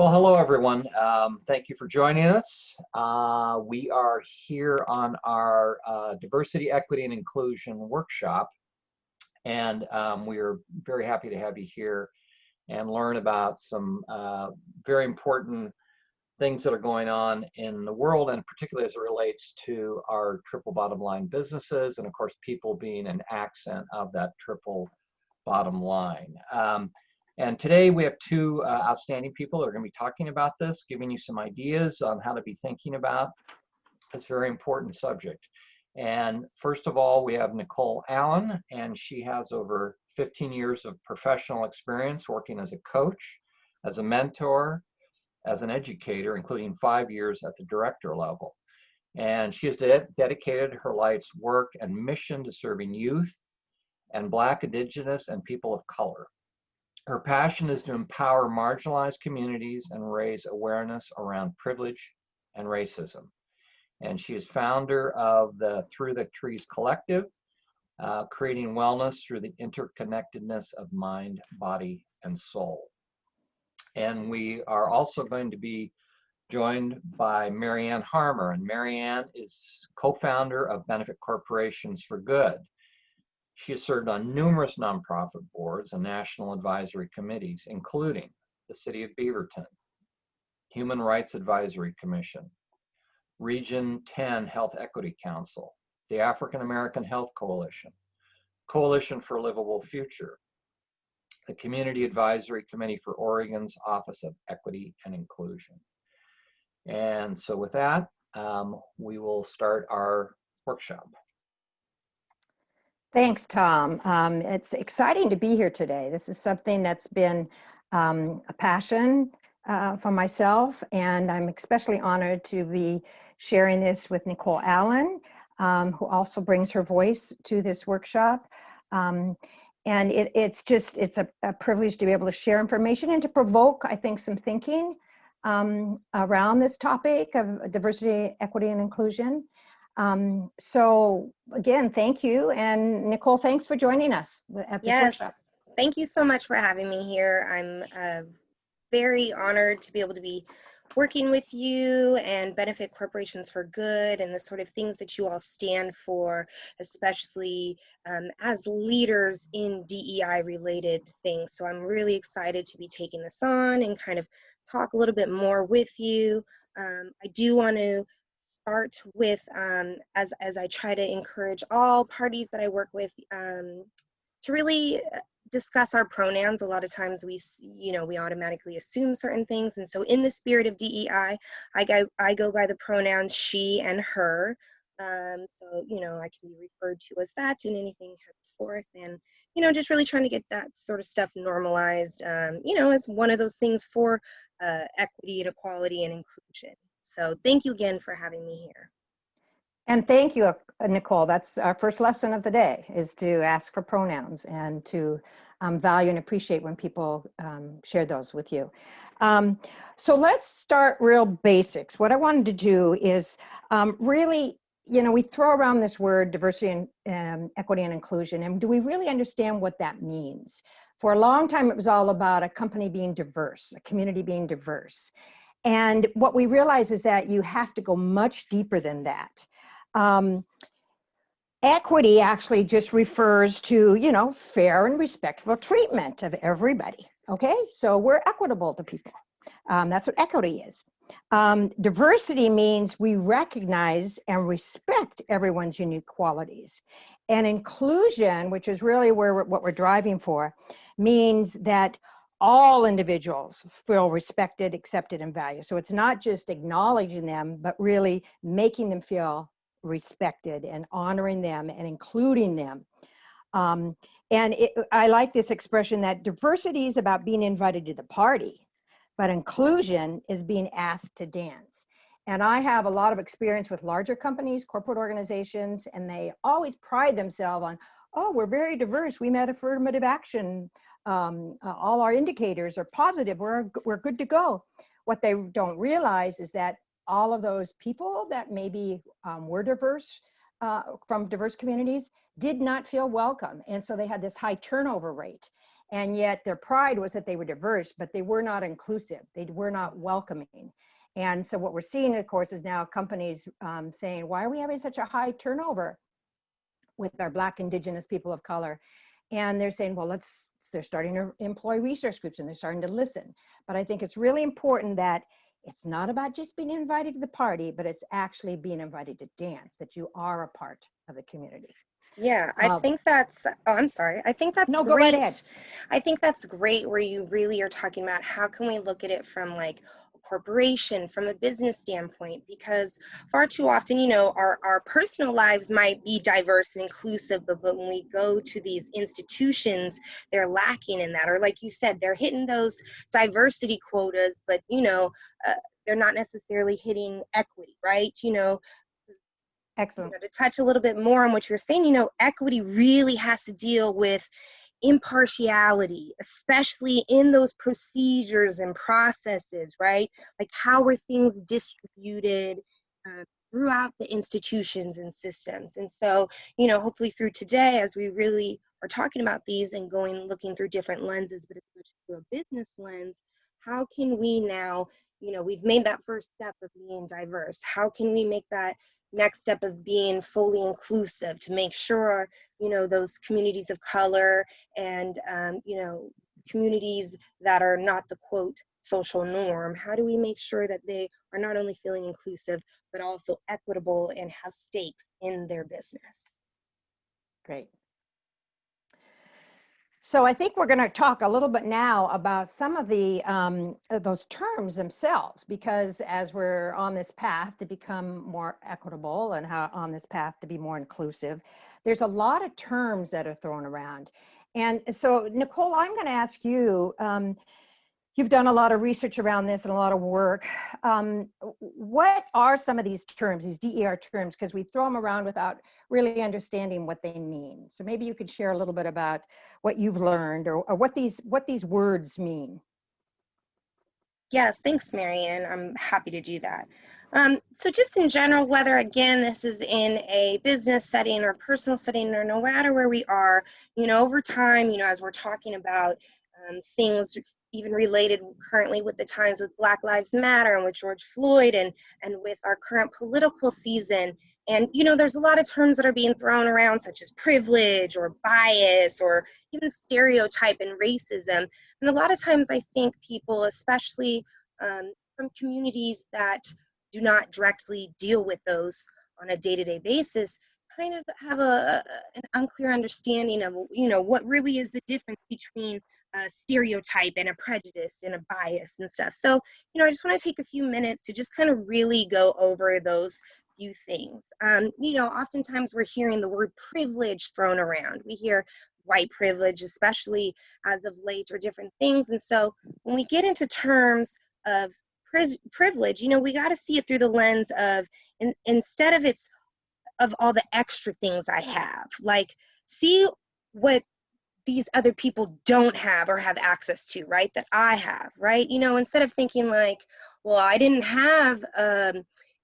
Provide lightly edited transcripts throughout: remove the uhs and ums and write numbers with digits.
Well, hello everyone. Thank you for joining us. We are here on our Diversity, Equity, and Inclusion workshop, and we are very happy to have you here and learn about some very important things that are going on in the world, and particularly as it relates to our triple bottom line businesses, and of course people being an accent of that triple bottom line. And today we have two outstanding people that are going to be talking about this, giving you some ideas on how to be thinking about this very important subject. And first of all, we have Nicole Allen, and she has over 15 years of professional experience working as a coach, as a mentor, as an educator, including 5 years at the director level. And she has dedicated her life's work and mission to serving youth and Black, Indigenous, and people of color. Her passion is to empower marginalized communities and raise awareness around privilege and racism. And she is founder of the Through the Trees Collective, creating wellness through the interconnectedness of mind, body, and soul. And we are also going to be joined by Marianne Harmer. And Marianne is co-founder of Benefit Corporations for Good. She has served on numerous nonprofit boards and national advisory committees, including the City of Beaverton, Human Rights Advisory Commission, Region 10 Health Equity Council, the African American Health Coalition, Coalition for a Livable Future, the Community Advisory Committee for Oregon's Office of Equity and Inclusion. And so with that, we will start our workshop. Thanks, Tom. It's exciting to be here today. This is something that's been a passion for myself, and I'm especially honored to be sharing this with Nicole Allen, who also brings her voice to this workshop. And it's a privilege to be able to share information and to provoke, I think, some thinking around this topic of diversity, equity, and inclusion. So again, thank you. And Nicole, thanks for joining us at this workshop. Thank you so much for having me here. I'm very honored to be able to be working with you and Benefit Corporations for Good and the sort of things that you all stand for, especially as leaders in DEI related things. So I'm really excited to be taking this on and kind of talk a little bit more with you. I do want to start with, as I try to encourage all parties that I work with to really discuss our pronouns. A lot of times we automatically assume certain things, and so in the spirit of DEI, I go by the pronouns she and her. So I can be referred to as that in anything henceforth, and just really trying to get that sort of stuff normalized. As one of those things for equity and equality and inclusion. So thank you again for having me here. And thank you, Nicole. That's our first lesson of the day, is to ask for pronouns and to value and appreciate when people share those with you. So let's start real basics. What I wanted to do is really, we throw around this word diversity and equity and inclusion, and do we really understand what that means? For a long time, it was all about a company being diverse, a community being diverse. And what we realize is that you have to go much deeper than that. Equity actually just refers to, fair and respectful treatment of everybody, okay? So we're equitable to people. That's what equity is. Diversity means we recognize and respect everyone's unique qualities. And inclusion, which is really what we're driving for, means that all individuals feel respected, accepted, and valued. So it's not just acknowledging them, but really making them feel respected and honoring them and including them. I like this expression that diversity is about being invited to the party, but inclusion is being asked to dance. And I have a lot of experience with larger companies, corporate organizations, and they always pride themselves on, oh, we're very diverse. We met affirmative action. All our indicators are positive. We're good to go. What they don't realize is that all of those people that maybe were diverse from diverse communities did not feel welcome, and so they had this high turnover rate. And yet their pride was that they were diverse, but they were not inclusive. They were not welcoming. And so what we're seeing, of course, is now companies saying, why are we having such a high turnover with our Black, Indigenous, people of color? And they're saying, well, they're starting to employ research groups and they're starting to listen. But I think it's really important that it's not about just being invited to the party, but it's actually being invited to dance, that you are a part of the community. Yeah, I think that's, oh, I'm sorry. I think that's No, great. go right ahead. I think that's great where you really are talking about how can we look at it from like a corporation, from a business standpoint, because far too often, you know, our personal lives might be diverse and inclusive, but when we go to these institutions, they're lacking in that. Or like you said, they're hitting those diversity quotas, but, you know, they're not necessarily hitting equity, right? You know, Excellent. to touch a little bit more on what you're saying, you know, equity really has to deal with impartiality, especially in those procedures and processes, right? Like how are things distributed throughout the institutions and systems. And so, you know, hopefully through today, as we really are talking about these and looking through different lenses, but especially through a business lens, how can we now, you know, we've made that first step of being diverse. How can we make that next step of being fully inclusive to make sure, you know, those communities of color and, you know, communities that are not the quote social norm, how do we make sure that they are not only feeling inclusive, but also equitable and have stakes in their business? Great. So I think we're going to talk a little bit now about some of the those terms themselves, because as we're on this path to become more equitable and on this path to be more inclusive, there's a lot of terms that are thrown around. And so, Nicole, I'm going to ask you, you've done a lot of research around this and a lot of work. What are some of these terms, these DEI terms, because we throw them around without really understanding what they mean. So maybe you could share a little bit about what you've learned or what these words mean. Yes, thanks, Marianne. I'm happy to do that. So just in general, whether, again, this is in a business setting or personal setting or no matter where we are, you know, over time, you know, as we're talking about things even related currently with the times with Black Lives Matter and with George Floyd and with our current political season. And, you know, there's a lot of terms that are being thrown around, such as privilege or bias or even stereotype and racism. And a lot of times I think people, especially from communities that do not directly deal with those on a day-to-day basis, kind of have an unclear understanding of, you know, what really is the difference between a stereotype and a prejudice and a bias and stuff. So, you know, I just want to take a few minutes to just kind of really go over those few things. You know, oftentimes we're hearing the word privilege thrown around. We hear white privilege, especially as of late, or different things. And so when we get into terms of privilege, you know, we got to see it through the lens of, instead of it's of all the extra things I have, like see what these other people don't have or have access to, right? That I have, right? You know, instead of thinking like, well, I didn't have,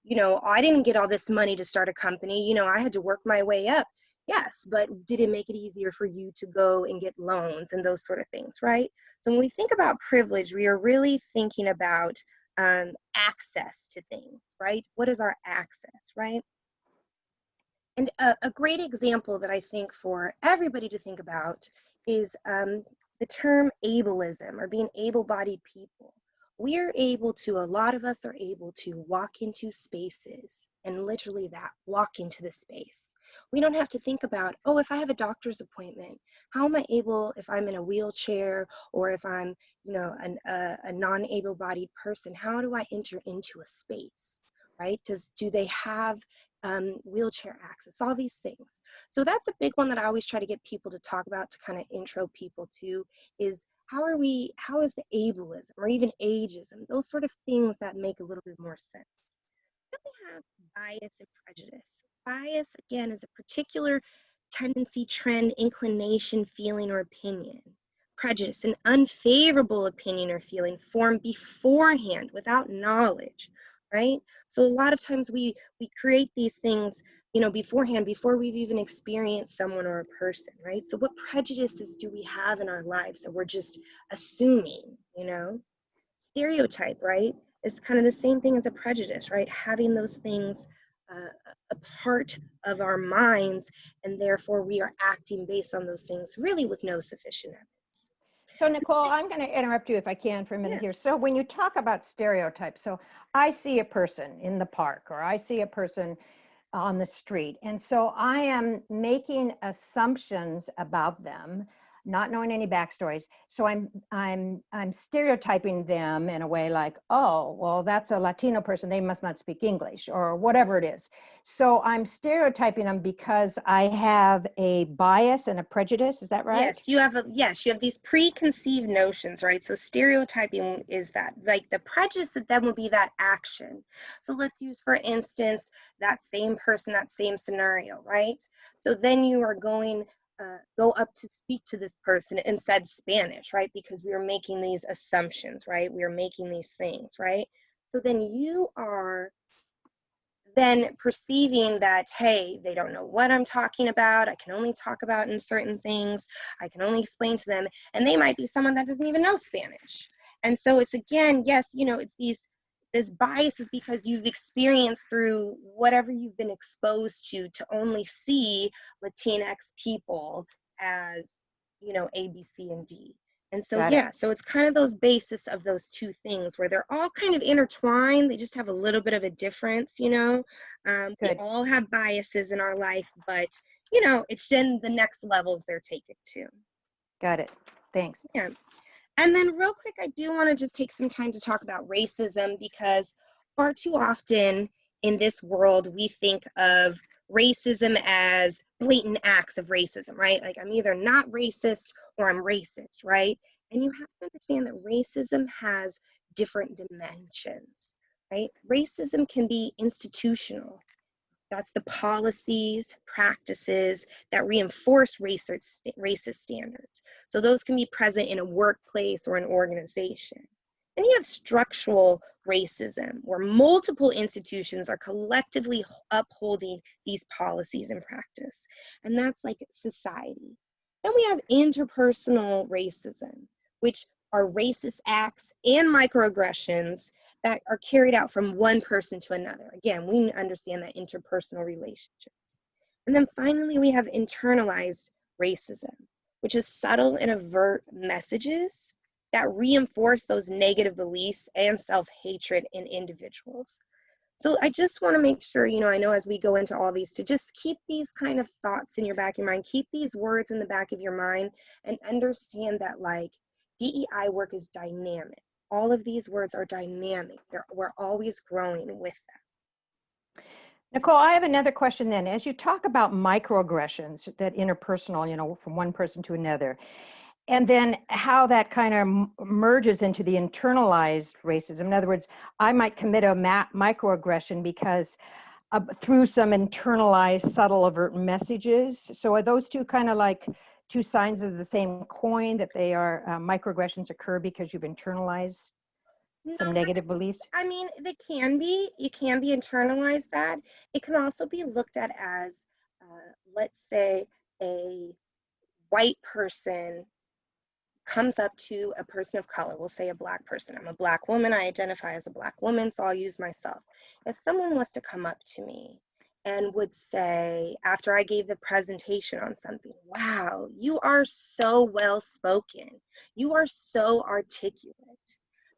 you know, I didn't get all this money to start a company, you know, I had to work my way up. Yes, but did it make it easier for you to go and get loans and those sort of things, right? So when we think about privilege, we are really thinking about access to things, right? What is our access, right? And a great example that I think for everybody to think about is the term ableism, or being able-bodied people. We are able to, a lot of us are able to walk into spaces, and literally that, walk into the space. We don't have to think about, oh, if I have a doctor's appointment, how am I able, if I'm in a wheelchair or if I'm, you know, a non-able-bodied person, how do I enter into a space, right? Do they have wheelchair access, all these things. So that's a big one that I always try to get people to talk about, to kind of intro people to, is how is the ableism or even ageism, those sort of things that make a little bit more sense. Then we have bias and prejudice. Bias, again, is a particular tendency, trend, inclination, feeling, or opinion. Prejudice, an unfavorable opinion or feeling formed beforehand without knowledge, right? So a lot of times we create these things, beforehand, before we've even experienced someone or a person, right? So what prejudices do we have in our lives that we're just assuming, Stereotype, right, is kind of the same thing as a prejudice, right? Having those things uh, a part of our minds, and therefore we are acting based on those things really with no sufficient evidence. So Nicole, I'm going to interrupt you if I can for a minute Yeah. here. So when you talk about stereotypes, so I see a person in the park, or I see a person on the street, and so I am making assumptions about them, not knowing any backstories. So I'm stereotyping them in a way like, oh, well, that's a Latino person, they must not speak English, or whatever it is. So I'm stereotyping them because I have a bias and a prejudice. Is that right? Yes, you have these preconceived notions, right? So stereotyping is that, like, the prejudice that then will be that action. So let's use, for instance, that same person, that same scenario, right? So then you are going go up to speak to this person and said Spanish, right? Because we are making these assumptions, right? We are making these things, right? So then you are then perceiving that, hey, they don't know what I'm talking about. I can only talk about in certain things. I can only explain to them. And they might be someone that doesn't even know Spanish. And so it's, again, yes, it's this bias is because you've experienced through whatever you've been exposed to only see Latinx people as, A, B, C, and D. And so, Got it. yeah, so it's kind of those basis of those two things where they're all kind of intertwined. They just have a little bit of a difference, We Good. all have biases in our life, but, it's then the next levels they're taken to. Got it. Thanks. Yeah. And then real quick, I do want to just take some time to talk about racism, because far too often in this world, we think of racism as blatant acts of racism, right? Like, I'm either not racist or I'm racist, right? And you have to understand that racism has different dimensions, right? Racism can be institutional. That's the policies, practices that reinforce racist standards. So those can be present in a workplace or an organization. And you have structural racism, where multiple institutions are collectively upholding these policies and practice. And that's like society. Then we have interpersonal racism, which are racist acts and microaggressions that are carried out from one person to another. Again, we understand that interpersonal relationships. And then finally, we have internalized racism, which is subtle and overt messages that reinforce those negative beliefs and self-hatred in individuals. So I just want to make sure, I know as we go into all these, to just keep these kind of thoughts in your back of your mind, keep these words in the back of your mind, and understand that, like, DEI work is dynamic. All of these words are dynamic. We're always growing with them. Nicole, I have another question then. As you talk about microaggressions, that interpersonal, from one person to another, and then how that kind of merges into the internalized racism. In other words, I might commit a microaggression because through some internalized subtle overt messages. So are those two kind of like two sides of the same coin, that they are microaggressions occur because you've internalized some No, negative beliefs? I mean, they can be. You can be internalized that. It can also be looked at as, let's say, a white person comes up to a person of color, we'll say a Black person. I'm a Black woman, I identify as a Black woman, so I'll use myself. If someone was to come up to me and would say, after I gave the presentation on something, wow, you are so well spoken, you are so articulate.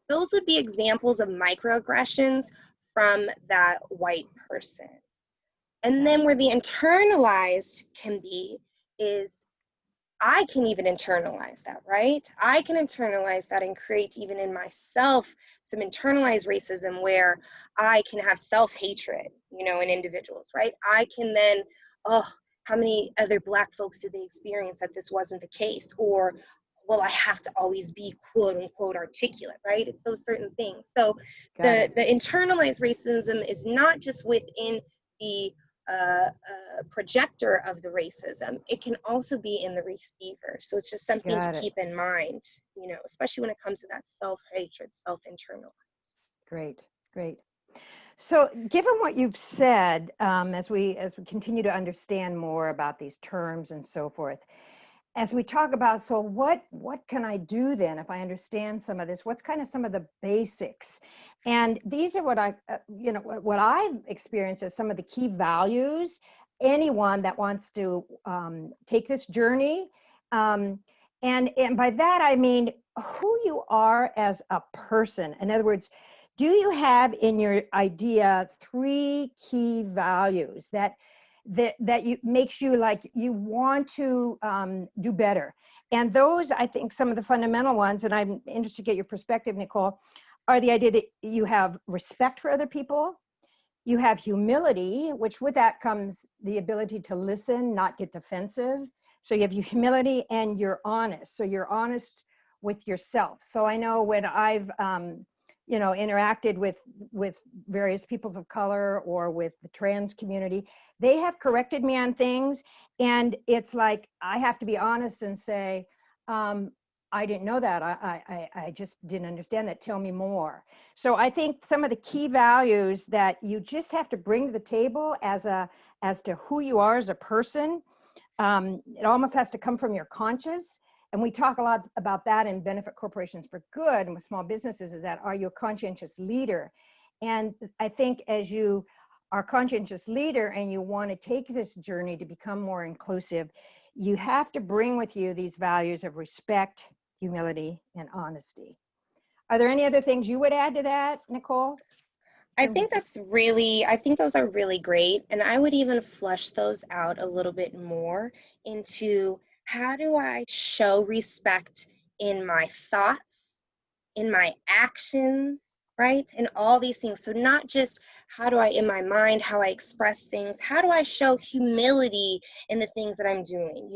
Those would be examples of microaggressions from that white person. And then where the internalized can be is, I can even internalize that, right? I can internalize that and create even in myself some internalized racism where I can have self-hatred, in individuals, right? I can then, oh, how many other Black folks did they experience that this wasn't the case? Or, well, I have to always be quote unquote articulate, right? It's those certain things. So the internalized racism is not just within the projector of the racism, it can also be in the receiver. So it's just something to keep in mind, especially when it comes to that self-hatred, self-internalized. Great, great. So, given what you've said, as we continue to understand more about these terms and so forth, as we talk about, so what can I do then if I understand some of this? What's kind of some of the basics? And these are what what I've experienced as some of the key values. Anyone that wants to take this journey, and by that I mean who you are as a person. In other words, do you have in your idea 3 key values that you makes you like you want to do better? And those, I think, some of the fundamental ones, and I'm interested to get your perspective, Nicole, are the idea that you have respect for other people, you have humility, which with that comes the ability to listen, not get defensive. So you have your humility, and you're honest. So you're honest with yourself. So I know when I've interacted with various peoples of color or with the trans community, they have corrected me on things, and it's like I have to be honest and say, I didn't know that. I just didn't understand that. Tell me more. So I think some of the key values that you just have to bring to the table as to who you are as a person, it almost has to come from your conscience. And we talk a lot about that in Benefit Corporations for Good and with small businesses, is that, are you a conscientious leader? And I think as you are a conscientious leader and you want to take this journey to become more inclusive, you have to bring with you these values of respect, humility, and honesty. Are there any other things you would add to that, Nicole? I think I think those are really great. And I would even flush those out a little bit more into, how do I show respect in my thoughts, in my actions, right? And all these things. So not just how do I, in my mind, how I express things, how do I show humility in the things that I'm doing?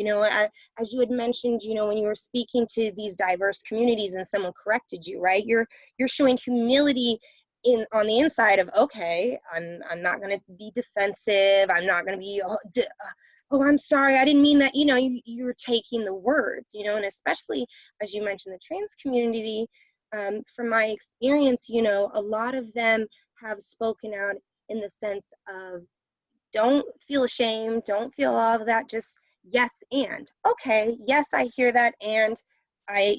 As you had mentioned, when you were speaking to these diverse communities and someone corrected you, right? You're showing humility on the inside of, okay, I'm not going to be defensive. I'm not going to be, oh, I'm sorry, I didn't mean that. You're taking the words, and especially as you mentioned, the trans community, from my experience, a lot of them have spoken out in the sense of, don't feel ashamed, don't feel all of that, just yes, and okay, yes, I hear that, and I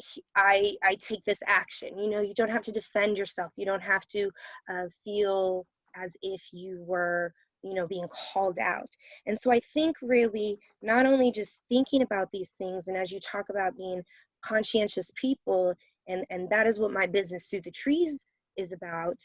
take this action. You don't have to defend yourself. You don't have to feel as if you were, being called out. And so I think really not only just thinking about these things, and as you talk about being conscientious people, and that is what my business Through the Trees is about,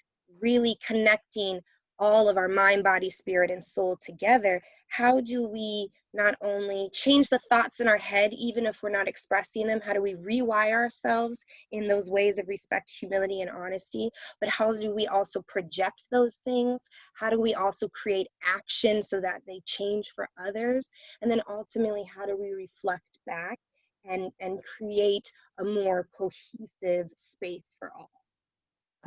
really connecting all of our mind, body, spirit, and soul together. How do we not only change the thoughts in our head, even if we're not expressing them? How do we rewire ourselves in those ways of respect, humility, and honesty? But how do we also project those things? How do we also create action so that they change for others? And then ultimately, how do we reflect back and create a more cohesive space for all?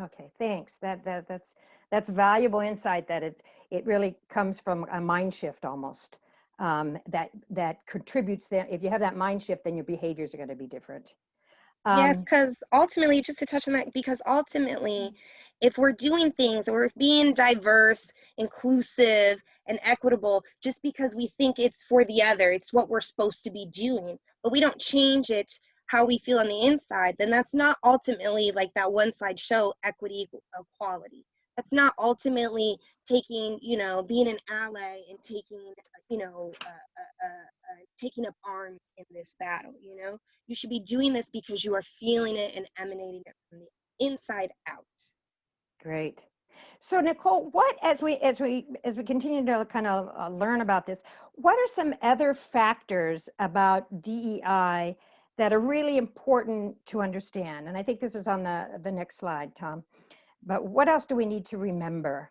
Okay, thanks. That's valuable insight. That it really comes from a mind shift almost. That contributes. If you have that mind shift, then your behaviors are going to be different. Yes, because ultimately, just to touch on that, because ultimately, if we're doing things, or we're being diverse, inclusive, and equitable, just because we think it's for the other, it's what we're supposed to be doing, but we don't change it how we feel on the inside, then that's not ultimately, like that one slide show, equity, equality. That's not ultimately taking, being an ally and taking, taking up arms in this battle. You should be doing this because you are feeling it and emanating it from the inside out. Great. So Nicole, what as we continue to kind of learn about this, what are some other factors about DEI that are really important to understand? And I think this is on the next slide, Tom. But what else do we need to remember?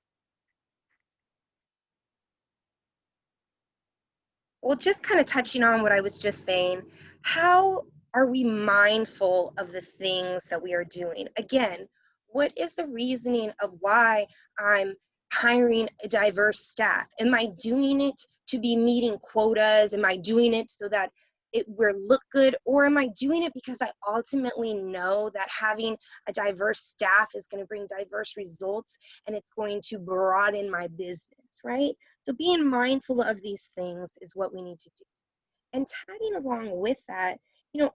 Well, just kind of touching on what I was just saying, how are we mindful of the things that we are doing? Again, what is the reasoning of why I'm hiring a diverse staff? Am I doing it to be meeting quotas? Am I doing it so that it will look good, or am I doing it because I ultimately know that having a diverse staff is going to bring diverse results and it's going to broaden my business, right? So being mindful of these things is what we need to do. And tagging along with that,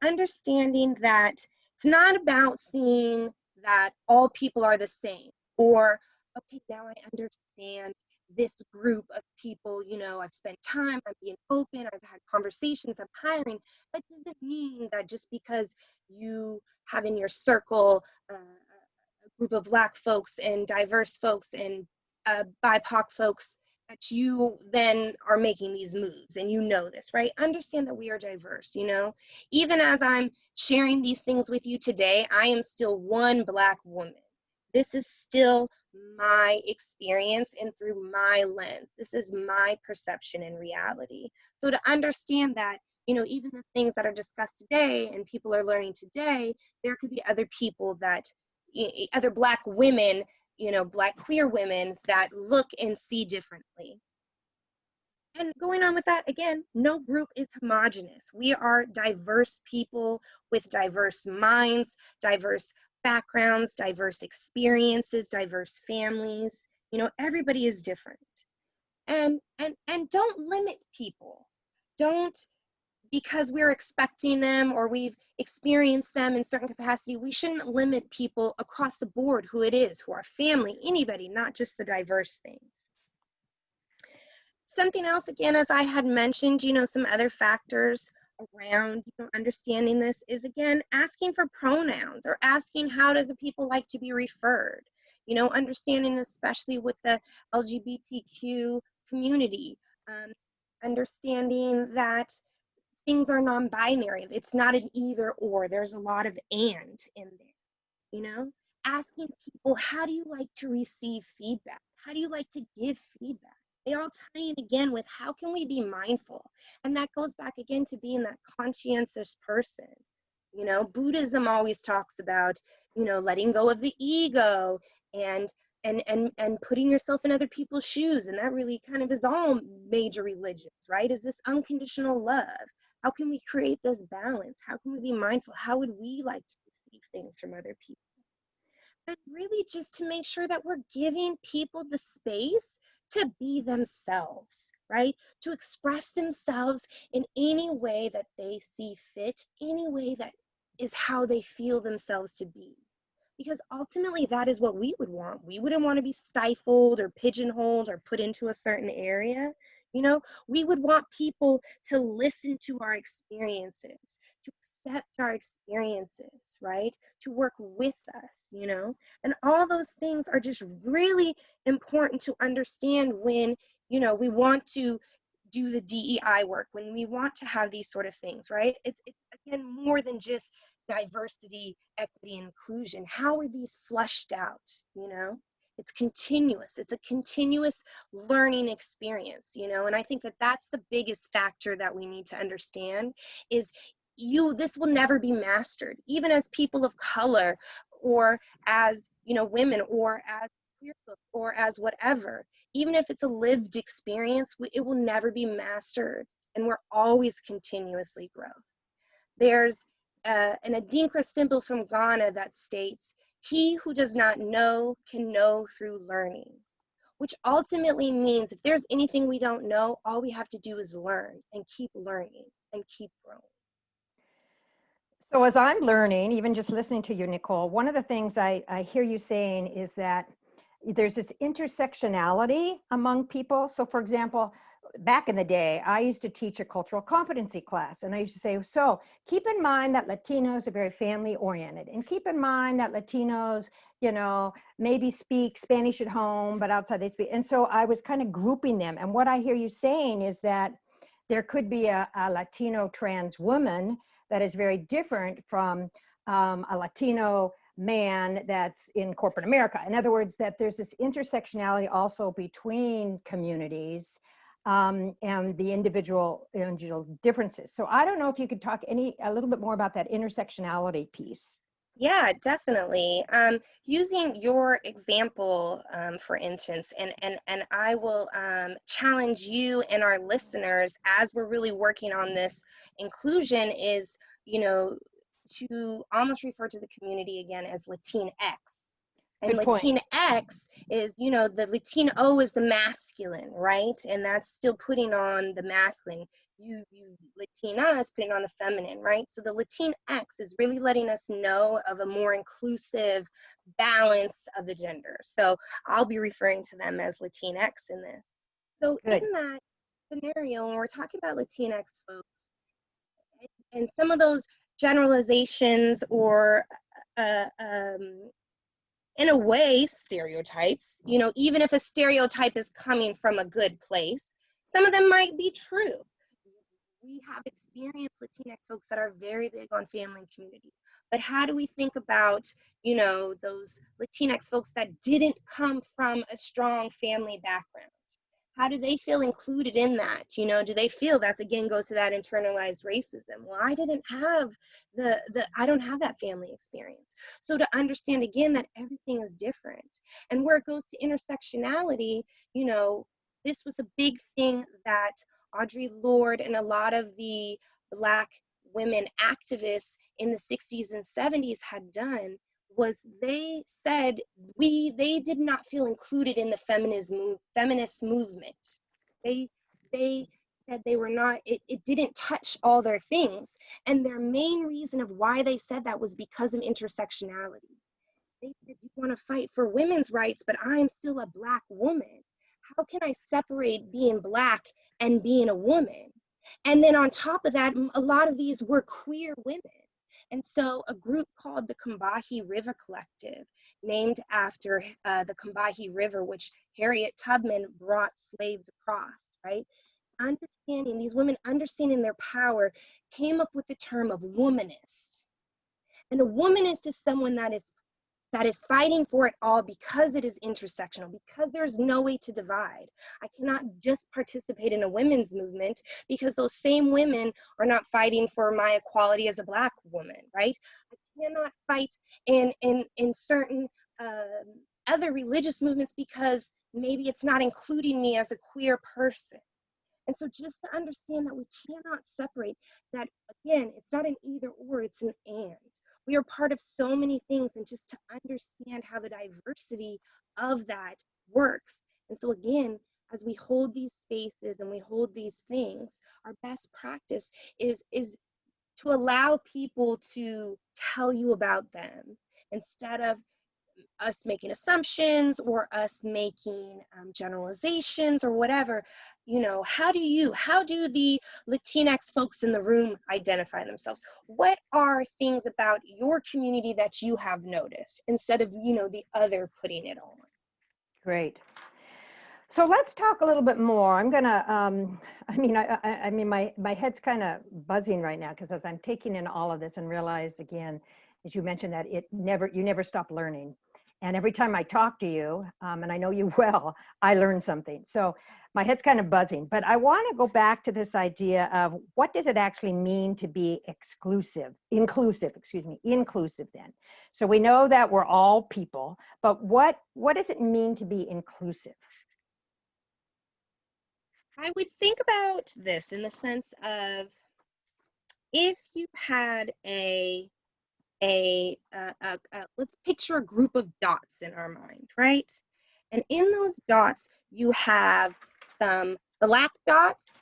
understanding that it's not about seeing that all people are the same, or, okay, now I understand this group of people, I've spent time, I'm being open, I've had conversations, I'm hiring. That doesn't mean that just because you have in your circle a group of Black folks and diverse folks and BIPOC folks, that you then are making these moves, and this, right? Understand that we are diverse, Even as I'm sharing these things with you today, I am still one Black woman. This is still my experience and through my lens. This is my perception and reality. So to understand that, even the things that are discussed today and people are learning today, there could be other people that, other Black women, Black queer women that look and see differently. And going on with that, again, no group is homogenous. We are diverse people with diverse minds, diverse backgrounds, diverse experiences, diverse families. Everybody is different. And don't limit people. Don't, because we're expecting them or we've experienced them in certain capacity, we shouldn't limit people across the board who it is, who are family, anybody, not just the diverse things. Something else, again, as I had mentioned, some other factors around understanding this is, again, asking for pronouns or asking how does the people like to be referred, understanding, especially with the LGBTQ community, understanding that things are non-binary. It's not an either or. There's a lot of and in there, asking people, how do you like to receive feedback? How do you like to give feedback? They all tie in again with how can we be mindful? And that goes back again to being that conscientious person. Buddhism always talks about, letting go of the ego and putting yourself in other people's shoes. And that really kind of is all major religions, right? Is this unconditional love? How can we create this balance? How can we be mindful? How would we like to receive things from other people? And really just to make sure that we're giving people the space to be themselves, right? To express themselves in any way that they see fit, any way that is how they feel themselves to be. Because ultimately that is what we would want. We wouldn't want to be stifled or pigeonholed or put into a certain area. We would want people to listen to our experiences, to accept our experiences, right? To work with us, and all those things are just really important to understand when, we want to do the DEI work, when we want to have these sort of things, right? It's again, more than just diversity, equity, inclusion. How are these fleshed out, It's continuous. It's a continuous learning experience, and I think that that's the biggest factor that we need to understand is this will never be mastered, even as people of color or as, women or as queer folks or as whatever. Even if it's a lived experience, it will never be mastered, and we're always continuously growing. There's an Adinkra symbol from Ghana that states, "He who does not know can know through learning," which ultimately means if there's anything we don't know, all we have to do is learn and keep learning and keep growing. So as I'm learning, even just listening to you, Nicole, one of the things I hear you saying is that there's this intersectionality among people. So for example, back in the day, I used to teach a cultural competency class, and I used to say, so keep in mind that Latinos are very family oriented, and keep in mind that Latinos, maybe speak Spanish at home, but outside they speak. And so I was kind of grouping them. And what I hear you saying is that there could be a Latino trans woman that is very different from a Latino man that's in corporate America. In other words, that there's this intersectionality also between communities and the individual differences. So I don't know if you could talk a little bit more about that intersectionality piece. Yeah, definitely. Using your example, for instance, and I will challenge you and our listeners as we're really working on this inclusion is, you know, to almost refer to the community again as Latinx. And Good point. Latinx is, you know, the Latino is the masculine, right? And that's still putting on the masculine. You Latina is putting on the feminine, right? So the Latinx is really letting us know of a more inclusive balance of the gender. So I'll be referring to them as Latinx in this. So in Good. that scenario, when we're talking about Latinx folks, and some of those generalizations or uh, um, in a way, stereotypes, you know, even if a stereotype is coming from a good place, some of them might be true. We have experienced Latinx folks that are very big on family and community. But how do we think about, you know, those Latinx folks that didn't come from a strong family background? How do they feel included in that? You know, do they feel that's again goes to that internalized racism? Well, I didn't have I don't have that family experience. So to understand again that everything is different. And where it goes to intersectionality, you know, this was a big thing that Audre Lorde and a lot of the Black women activists in the 60s and 70s had done was they said they did not feel included in the feminist movement. They they said they were not, it didn't touch all their things. And their main reason of why they said that was because of intersectionality. They said, you want to fight for women's rights, but I'm still a Black woman. How can I separate being Black and being a woman? And then on top of that, a lot of these were queer women. And so a group called the Combahee River Collective, named after the Combahee River, which Harriet Tubman brought slaves across, right? Understanding, these women understanding their power, came up with the term of womanist. And a womanist is someone that is fighting for it all because it is intersectional, because there's no way to divide. I cannot just participate in a women's movement because those same women are not fighting for my equality as a Black woman, right? I cannot fight in certain other religious movements because maybe it's not including me as a queer person. And so just to understand that we cannot separate that, again, it's not an either or, it's an and. We are part of so many things, and just to understand how the diversity of that works. And so again, as we hold these spaces and we hold these things, our best practice is to allow people to tell you about them instead of us making assumptions or us making generalizations or whatever. You know, how do the Latinx folks in the room identify themselves? What are things about your community that you have noticed instead of, you know, the other putting it on? Great. So let's talk a little bit more. I'm gonna, I mean, my head's kind of buzzing right now because as I'm taking in all of this and realize again, as you mentioned that you never stop learning. And every time I talk to you, and I know you well, I learn something. So my head's kind of buzzing, but I want to go back to this idea of what does it actually mean to be inclusive then. So we know that we're all people, but what does it mean to be inclusive? I would think about this in the sense of if you had let's picture a group of dots in our mind, right? And in those dots, you have some black dots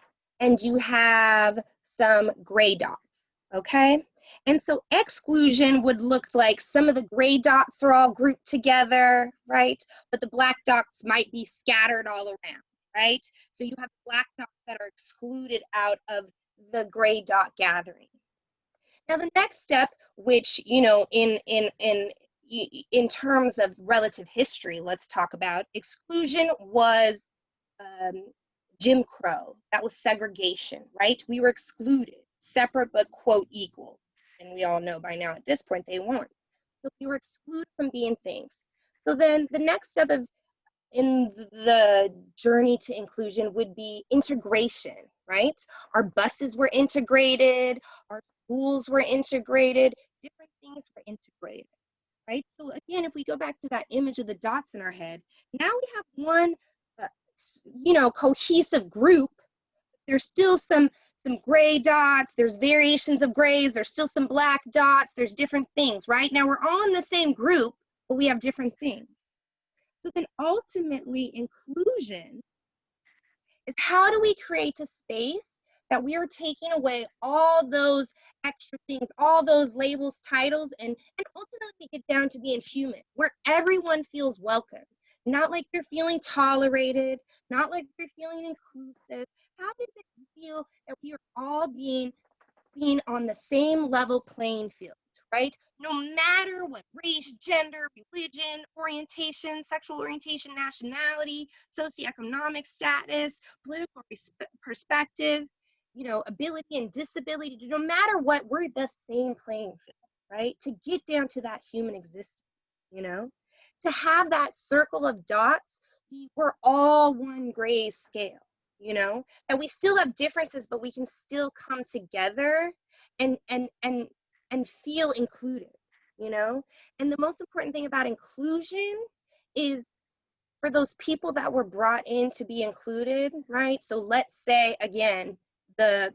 and you have some gray dots, okay? And so exclusion would look like some of the gray dots are all grouped together, right? But the black dots might be scattered all around, right? So you have black dots that are excluded out of the gray dot gathering. Now, the next step, which, you know, in terms of relative history, let's talk about exclusion was um, Jim Crow. That was segregation, right? We were excluded, separate but quote equal. And we all know by now at this point they weren't. So we were excluded from being things. So then the next step of in the journey to inclusion would be integration, right? Our buses were integrated, our schools were integrated, different things were integrated, right? So again, if we go back to that image of the dots in our head, now we have one, cohesive group. There's still some gray dots, there's variations of grays, there's still some black dots, there's different things, right? Now we're all in the same group, but we have different things. So then ultimately inclusion is, how do we create a space that we are taking away all those extra things, all those labels, titles, and ultimately get down to being human, where everyone feels welcome, not like they're feeling tolerated, not like they're feeling inclusive. How does it feel that we are all being seen on the same level playing field, right? No matter what race, gender, religion, orientation, sexual orientation, nationality, socioeconomic status, political perspective, ability and disability, no matter what, we're the same playing field, right? To get down to that human existence, to have that circle of dots, we're all one gray scale, that we still have differences, but we can still come together and feel included, and the most important thing about inclusion is, for those people that were brought in to be included, right? So let's say, again, the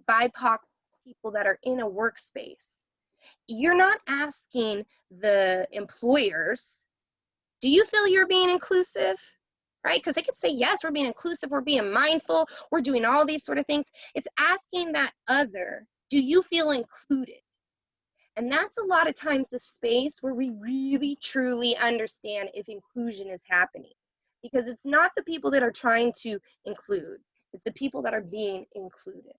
BIPOC people that are in a workspace, you're not asking the employers, do you feel you're being inclusive? Right? Because they could say, yes, we're being inclusive, we're being mindful, we're doing all these sort of things. It's asking that other, do you feel included? And that's a lot of times the space where we really, truly understand if inclusion is happening. Because it's not the people that are trying to include, it's the people that are being included.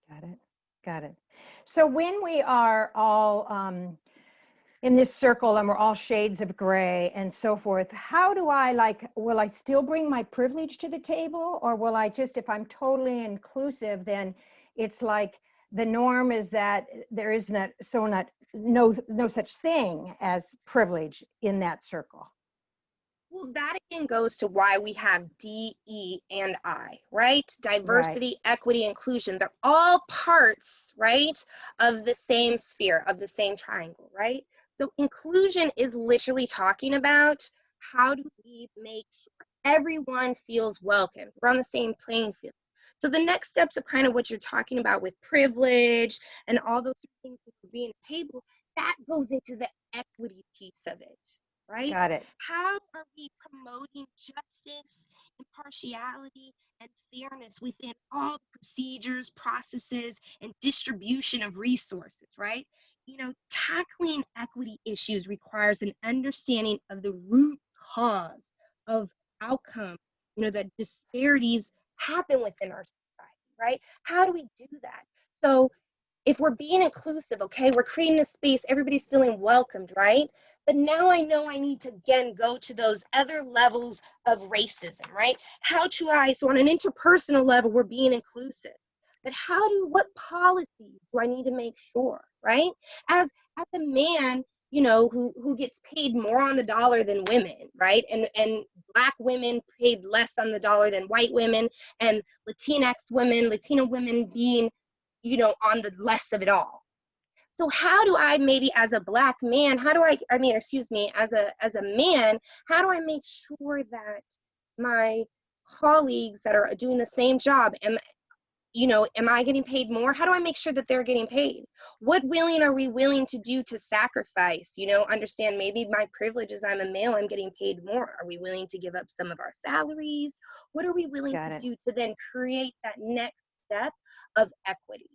Got it. Got it. So when we are all in this circle and we're all shades of gray and so forth, how do I will I still bring my privilege to the table, or will I just, if I'm totally inclusive, then it's like the norm is that there is no such thing as privilege in that circle? Well, that again goes to why we have D, E, and I, right? Diversity, Right. equity, inclusion. They're all parts, right, of the same sphere, of the same triangle, right? So inclusion is literally talking about, how do we make sure everyone feels welcome? We're on the same playing field. So the next steps of kind of what you're talking about with privilege and all those things that are being a table, that goes into the equity piece of it. Right? Got it. How are we promoting justice, impartiality, and fairness within all the procedures, processes, and distribution of resources, right? Tackling equity issues requires an understanding of the root cause of outcome, that disparities happen within our society, right? How do we do that? So if we're being inclusive, okay, we're creating a space, everybody's feeling welcomed, right? But now I know I need to, again, go to those other levels of racism, right? So on an interpersonal level, we're being inclusive. But what policies do I need to make sure, right? As a man, who gets paid more on the dollar than women, right? And Black women paid less on the dollar than white women, and Latino women being on the less of it all. So how do I, maybe as a Black man, as a man, how do I make sure that my colleagues that are doing the same job, am I getting paid more? How do I make sure that they're getting paid? What are we willing to do to sacrifice? Understand, maybe my privilege is I'm a male, I'm getting paid more. Are we willing to give up some of our salaries? What are we willing to do to then create that next step of equity?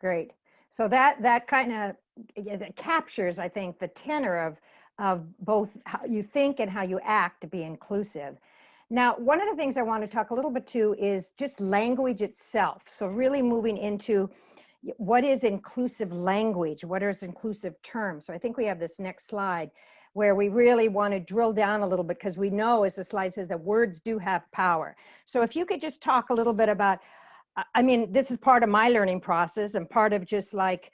Great. So that kind of, it captures, I think, the tenor of both how you think and how you act to be inclusive. Now, one of the things I want to talk a little bit to is just language itself. So really moving into what is inclusive language, what is inclusive terms. So I think we have this next slide where we really want to drill down a little bit, because we know, as the slide says, that words do have power. So if you could just talk a little bit about, this is part of my learning process and part of just like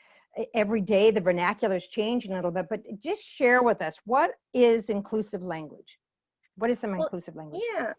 every day the vernacular is changing a little bit, but just share with us, what is inclusive language? What is some inclusive language? Yeah.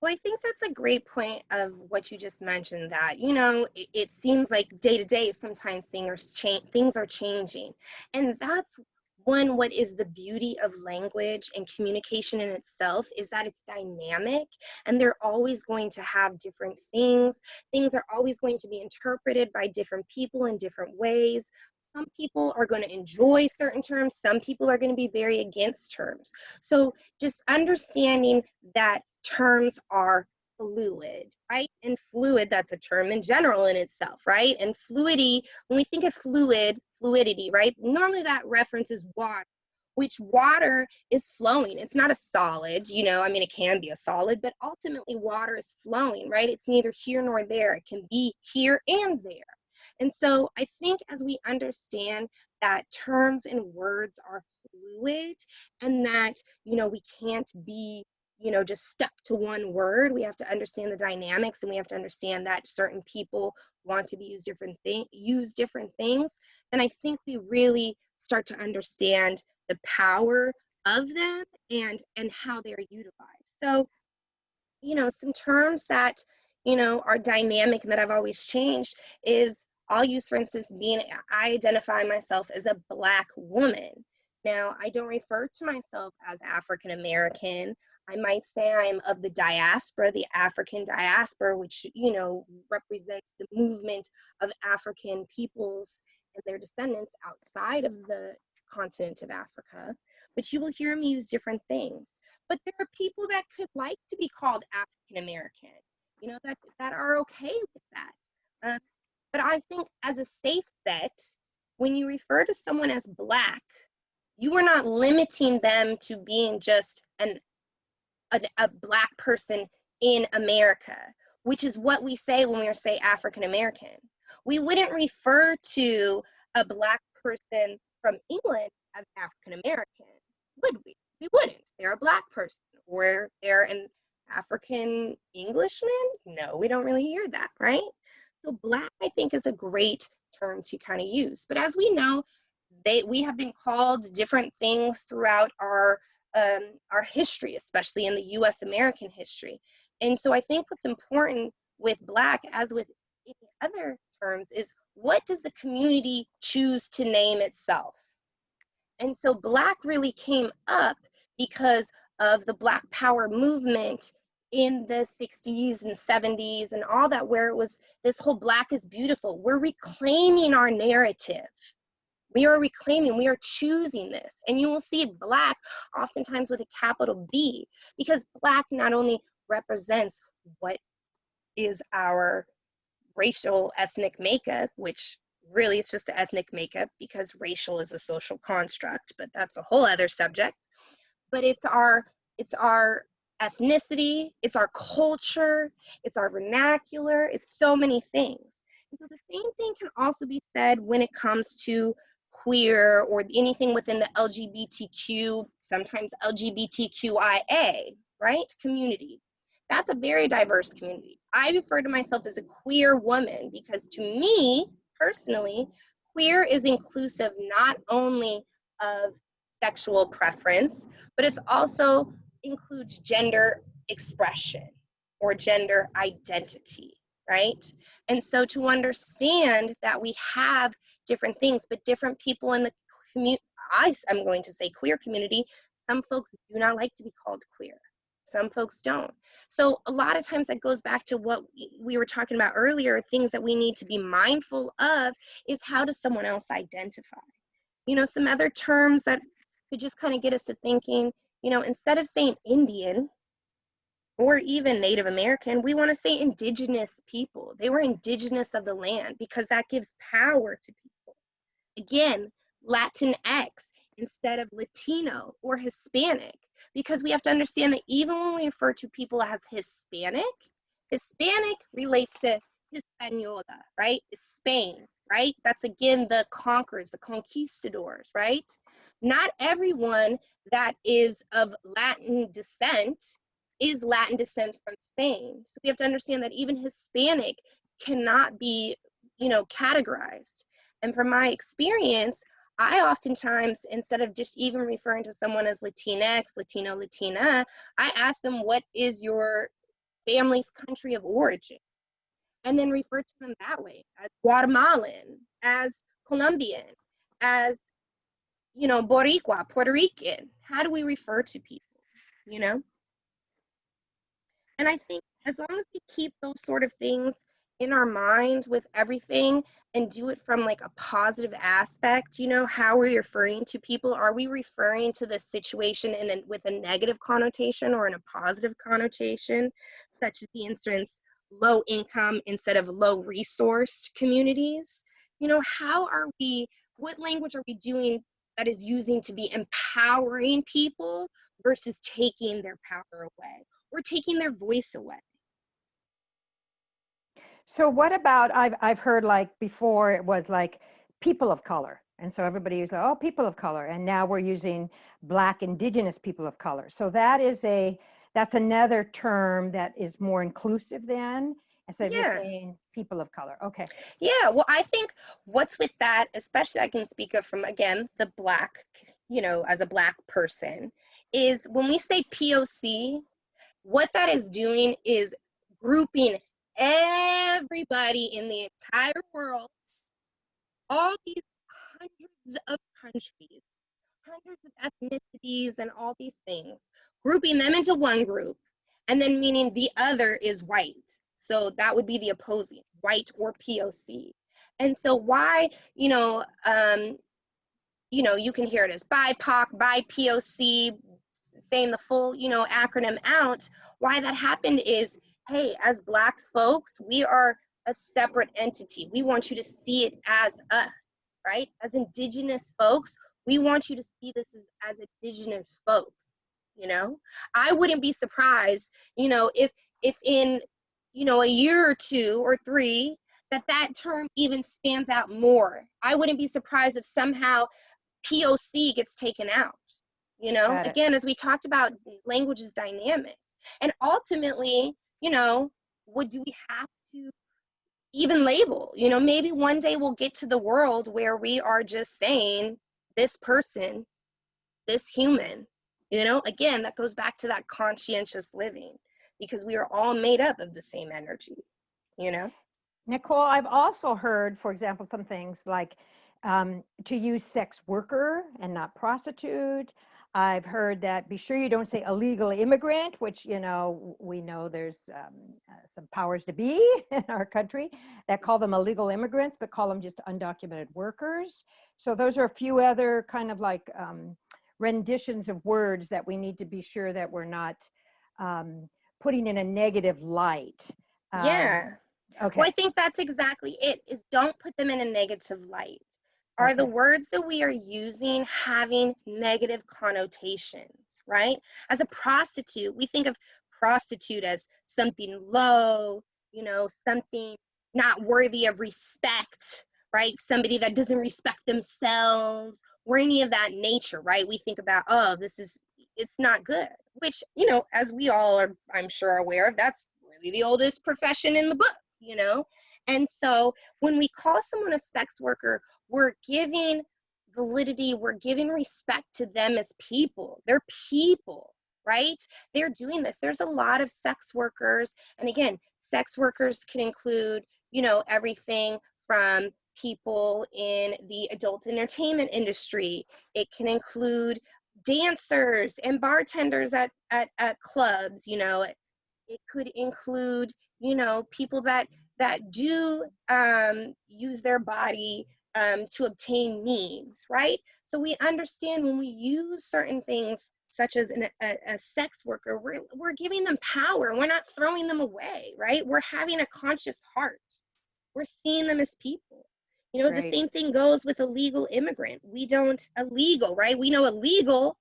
Well, I think that's a great point of what you just mentioned, that, you know, it seems like day to day, sometimes things are changing. And that's what is the beauty of language and communication in itself, is that it's dynamic, and they're always going to have different things. Things are always going to be interpreted by different people in different ways. Some people are going to enjoy certain terms. Some people are going to be very against terms. So just understanding that terms are fluid, right? And fluid, that's a term in general in itself, right? And fluidity, when we think of fluidity, right? Normally that references water, which water is flowing. It's not a solid, you know, I mean, it can be a solid, but ultimately water is flowing, right? It's neither here nor there. It can be here and there. And so I think as we understand that terms and words are fluid, and that, you know, we can't be, you know, just stuck to one word. We have to understand the dynamics, and we have to understand that certain people want to be use different things. And I think we really start to understand the power of them and how they're utilized. So, you know, some terms that, you know, are dynamic and that I've always changed is, I'll use, for instance, I identify myself as a Black woman. Now, I don't refer to myself as African American. I might say I'm of the diaspora, the African diaspora, which, you know, represents the movement of African peoples and their descendants outside of the continent of Africa. But you will hear me use different things. But there are people that could like to be called African American, you know, that are okay with that. But I think as a safe bet, when you refer to someone as Black, you are not limiting them to being just a Black person in America, which is what we say when we say African American. We wouldn't refer to a Black person from England as African American, would we? We wouldn't. They're a Black person. Or they're an African Englishman? No, we don't really hear that, right? So Black, I think, is a great term to kind of use. But as we know, we have been called different things throughout our history, especially in the U.S. American history. And so I think what's important with Black, as with any other terms, is what does the community choose to name itself? And so Black really came up because of the Black Power movement in the 60s and 70s and all that, where it was this whole Black is beautiful. We're reclaiming our narrative. We are reclaiming, we are choosing this. And you will see Black oftentimes with a capital B, because Black not only represents what is our racial ethnic makeup, which really it's just the ethnic makeup, because racial is a social construct, but that's a whole other subject. But it's our ethnicity, it's our culture, it's our vernacular, it's so many things. And so the same thing can also be said when it comes to queer or anything within the LGBTQ, sometimes LGBTQIA, right, community. That's a very diverse community. I refer to myself as a queer woman because, to me, personally, queer is inclusive not only of sexual preference, but it's also includes gender expression or gender identity, right? And so to understand that we have different things, but different people in the community, I'm going to say queer community, some folks do not like to be called queer. Some folks don't. So a lot of times that goes back to what we were talking about earlier, things that we need to be mindful of is, how does someone else identify? You know, some other terms that could just kind of get us to thinking, you know, instead of saying Indian or even Native American, we want to say indigenous people. They were indigenous of the land, because that gives power to people. Again, Latinx instead of Latino or Hispanic, because we have to understand that even when we refer to people as Hispanic, Hispanic relates to Hispaniola, right? Spain, right? That's again the conquerors, the conquistadors, right? Not everyone that is of Latin descent is Latin descent from Spain. So we have to understand that even Hispanic cannot be, you know, categorized. And from my experience, I oftentimes, instead of just even referring to someone as Latinx, Latino, Latina, I ask them, what is your family's country of origin, and then refer to them that way, as Guatemalan, as Colombian, as, you know, Boricua, Puerto Rican. How do we refer to people, you know? And I think as long as we keep those sort of things in our mind with everything and do it from like a positive aspect, you know, how are we referring to people? Are we referring to the situation with a negative connotation or in a positive connotation, such as the instance, low income instead of low resourced communities? You know, what language are we doing that is using to be empowering people versus taking their power away or taking their voice away? So what about, I've heard like before it was like people of color. And so everybody used like, oh, people of color. And now we're using Black indigenous people of color. So that's another term that is more inclusive then, instead of just Yeah. saying people of color. Okay. Yeah, well, I think what's with that, especially I can speak of from, again, the Black, you know, as a Black person, is when we say POC, what that is doing is grouping everybody in the entire world, all these hundreds of countries, hundreds of ethnicities, and all these things, grouping them into one group, and then meaning the other is white. So that would be the opposing, white or POC. And so why, you can hear it as BIPOC, BIPOC, saying the full, acronym out. Why that happened is, hey, as Black folks, we are a separate entity. We want you to see it as us, right? As Indigenous folks, we want you to see this as Indigenous folks, you know? I wouldn't be surprised, if in, a year or two or three, that term even stands out more. I wouldn't be surprised if somehow POC gets taken out. Got it. Again, as we talked about, language is dynamic. And ultimately, what do we have to even label? Maybe one day we'll get to the world where we are just saying this person, this human. Again, that goes back to that conscientious living, because we are all made up of the same energy, you know? Nicole, I've also heard, for example, some things like to use sex worker and not prostitute. I've heard that be sure you don't say illegal immigrant, which, we know there's some powers to be in our country that call them illegal immigrants, but call them just undocumented workers. So those are a few other kind of like renditions of words that we need to be sure that we're not putting in a negative light. Yeah. Okay. Well, I think that's exactly it, is don't put them in a negative light. Are the Okay. words that we are using having negative connotations, right? As a prostitute, we think of prostitute as something low, something not worthy of respect, right? Somebody that doesn't respect themselves or any of that nature, right? We think about, oh, it's not good, which, as we all are, I'm sure, aware of, that's really the oldest profession in the book, And so when we call someone a sex worker, we're giving validity, we're giving respect to them as people. They're people, right? They're doing this. There's a lot of sex workers. And again, sex workers can include, everything from people in the adult entertainment industry. It can include dancers and bartenders at clubs. It could include, people that do use their body to obtain needs, right? So we understand when we use certain things such as a sex worker, we're giving them power. We're not throwing them away, right? We're having a conscious heart. We're seeing them as people. The Great. same thing goes with a legal immigrant. Illegal, right? We know illegal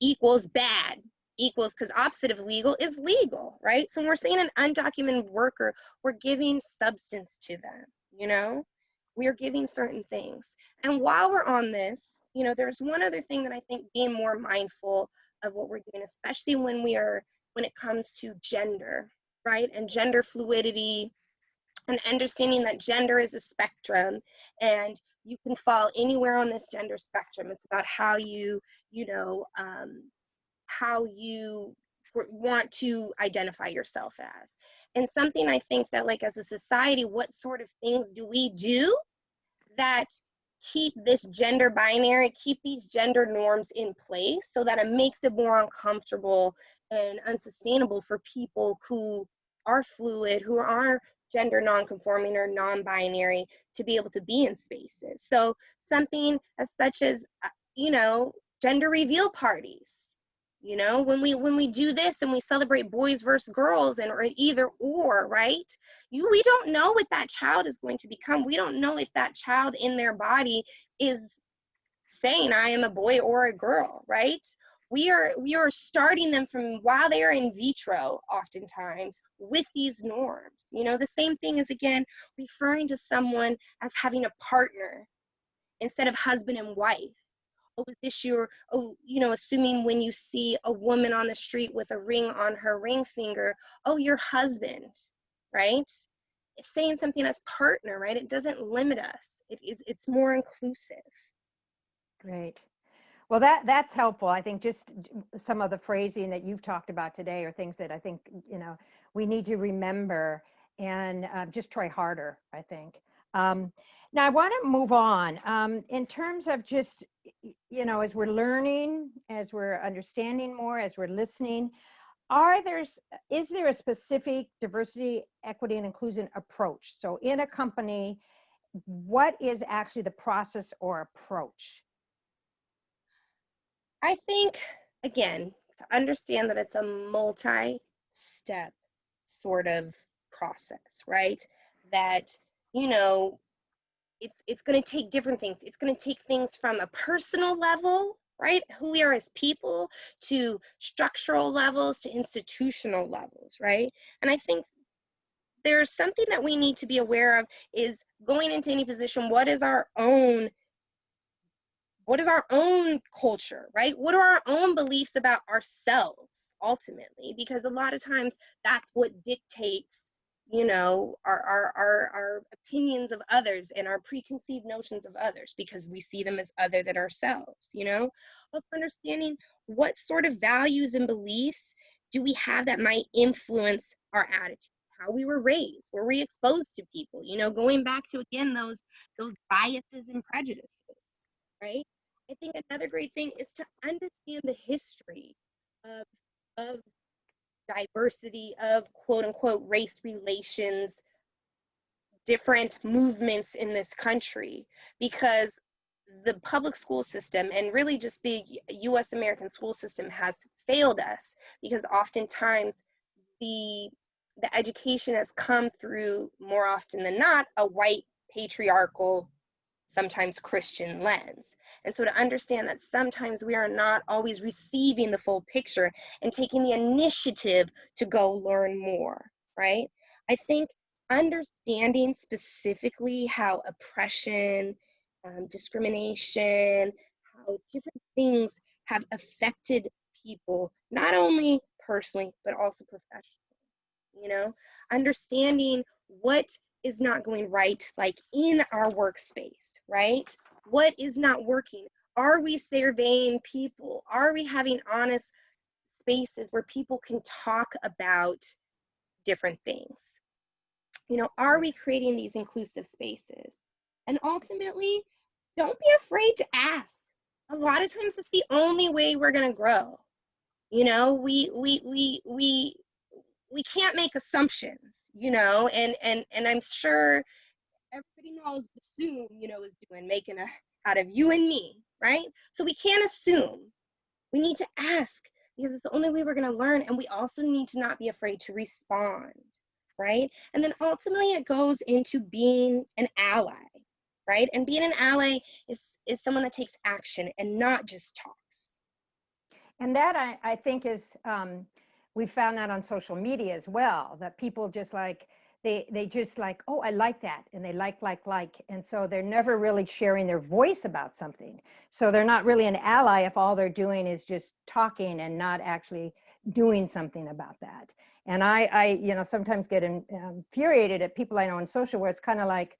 equals bad, equals, because opposite of legal is legal, right? So when we're saying an undocumented worker, we're giving substance to them, we are giving certain things. And while we're on this, there's one other thing that I think being more mindful of what we're doing, especially when it comes to gender, right? And gender fluidity, and understanding that gender is a spectrum and you can fall anywhere on this gender spectrum. It's about how you want to identify yourself as. And something I think that, like, as a society, what sort of things do we do that keep this gender binary, keep these gender norms in place so that it makes it more uncomfortable and unsustainable for people who are fluid, who are gender nonconforming or non-binary, to be able to be in spaces. So something as such as, you know, gender reveal parties. You know, when we do this and we celebrate boys versus girls, and or either or, right? We don't know what that child is going to become. We don't know if that child in their body is saying I am a boy or a girl, right? We are starting them from while they are in vitro, oftentimes, with these norms. You know, the same thing is, again, referring to someone as having a partner instead of husband and wife. Oh, is this your, oh, you know, assuming when you see a woman on the street with a ring on her ring finger, oh, your husband, right? It's saying something as partner, right? It doesn't limit us. It's more inclusive. Great. Well, that's helpful. I think just some of the phrasing that you've talked about today are things that I think, you know, we need to remember and just try harder, I think. Now, I want to move on in terms of just, you know, as we're learning, as we're understanding more, as we're listening, is there a specific diversity, equity, and inclusion approach? So in a company, what is actually the process or approach? I think, again, to understand that it's a multi-step sort of process, right? That, you know, it's going to take different things. It's going to take things from a personal level, right? Who we are as people, to structural levels, to institutional levels, right? And I think there's something that we need to be aware of is going into any position, what is our own culture, right? What are our own beliefs about ourselves ultimately? Because a lot of times that's what dictates, you know, our opinions of others and our preconceived notions of others, because we see them as other than ourselves, you know? Also understanding what sort of values and beliefs do we have that might influence our attitude, how we were raised, were we exposed to people, you know, going back to, again, those biases and prejudices, right? I think another great thing is to understand the history of, of diversity, of quote unquote race relations, different movements in this country, because the public school system and really just the US American school system has failed us, because oftentimes the education has come through, more often than not, a white patriarchal, sometimes Christian lens. And so to understand that sometimes we are not always receiving the full picture and taking the initiative to go learn more, right? I think understanding specifically how oppression, discrimination, how different things have affected people, not only personally, but also professionally, you know, understanding what is not going right, like in our workspace, right? What is not working? Are we surveying people? Are we having honest spaces where people can talk about different things? You know, are we creating these inclusive spaces? And ultimately, don't be afraid to ask. A lot of times it's the only way we're going to grow. You know, we can't make assumptions, you know, and I'm sure everybody knows assume, you know, is doing making a out of you and me, right? So we can't assume. We need to ask, because it's the only way we're going to learn. And we also need to not be afraid to respond, right? And then ultimately it goes into being an ally, right? And being an ally is someone that takes action and not just talks. And that I think is, we found that on social media as well, that people just like, they just like, oh, I like that. And they like. And so they're never really sharing their voice about something. So they're not really an ally if all they're doing is just talking and not actually doing something about that. And I you know, sometimes get infuriated at people I know in social, where it's kind of like,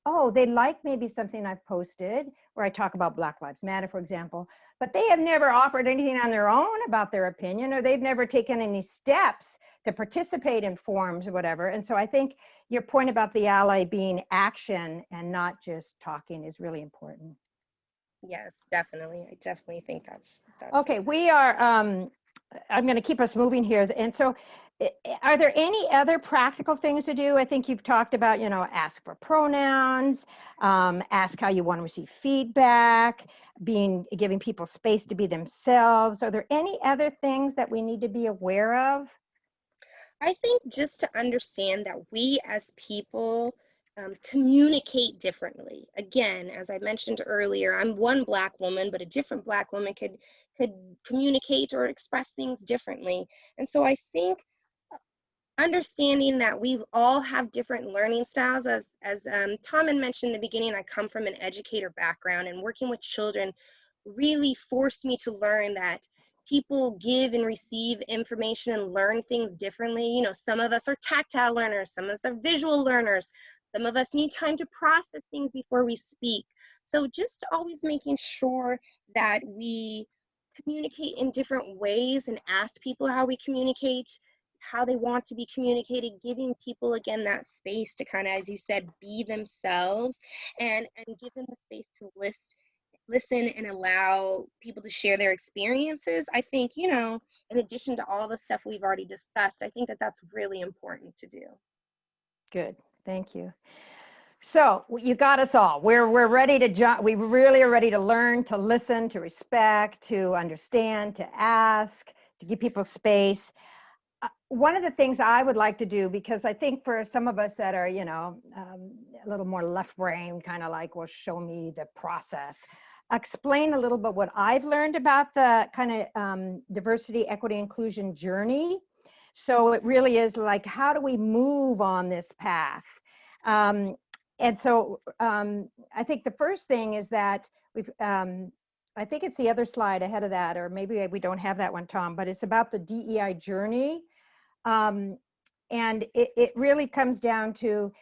oh, they like maybe something I've posted where I talk about Black Lives Matter, for example, but they have never offered anything on their own about their opinion, or they've never taken any steps to participate in forums or whatever. And so I think your point about the ally being action and not just talking is really important. Yes, definitely. I definitely think that's Okay, we are, I'm going to keep us moving here. And so are there any other practical things to do? I think you've talked about, you know, ask for pronouns, ask how you want to receive feedback, giving people space to be themselves. Are there any other things that we need to be aware of? I think just to understand that we as people communicate differently. Again, as I mentioned earlier, I'm one Black woman, but a different Black woman could communicate or express things differently. And so I think understanding that we all have different learning styles, as Tom had mentioned in the beginning, I come from an educator background, and working with children really forced me to learn that people give and receive information and learn things differently. You know, some of us are tactile learners, some of us are visual learners, some of us need time to process things before we speak. So just always making sure that we communicate in different ways and ask people how we communicate, how they want to be communicated, giving people again that space to kind of, as you said, be themselves, and give them the space to listen and allow people to share their experiences. I think, you know, in addition to all the stuff we've already discussed, I think that that's really important to do. Good, thank you. So you got us all. We're ready to jump. We really are ready to learn, to listen, to respect, to understand, to ask, to give people space. One of the things I would like to do, because I think for some of us that are, you know, a little more left brain, kind of like, well, show me the process, explain a little bit what I've learned about the kind of diversity, equity, inclusion journey. So it really is like, how do we move on this path? And so I think the first thing is that I think it's the other slide ahead of that, or maybe we don't have that one, Tom, but it's about the DEI journey. And it really comes down to,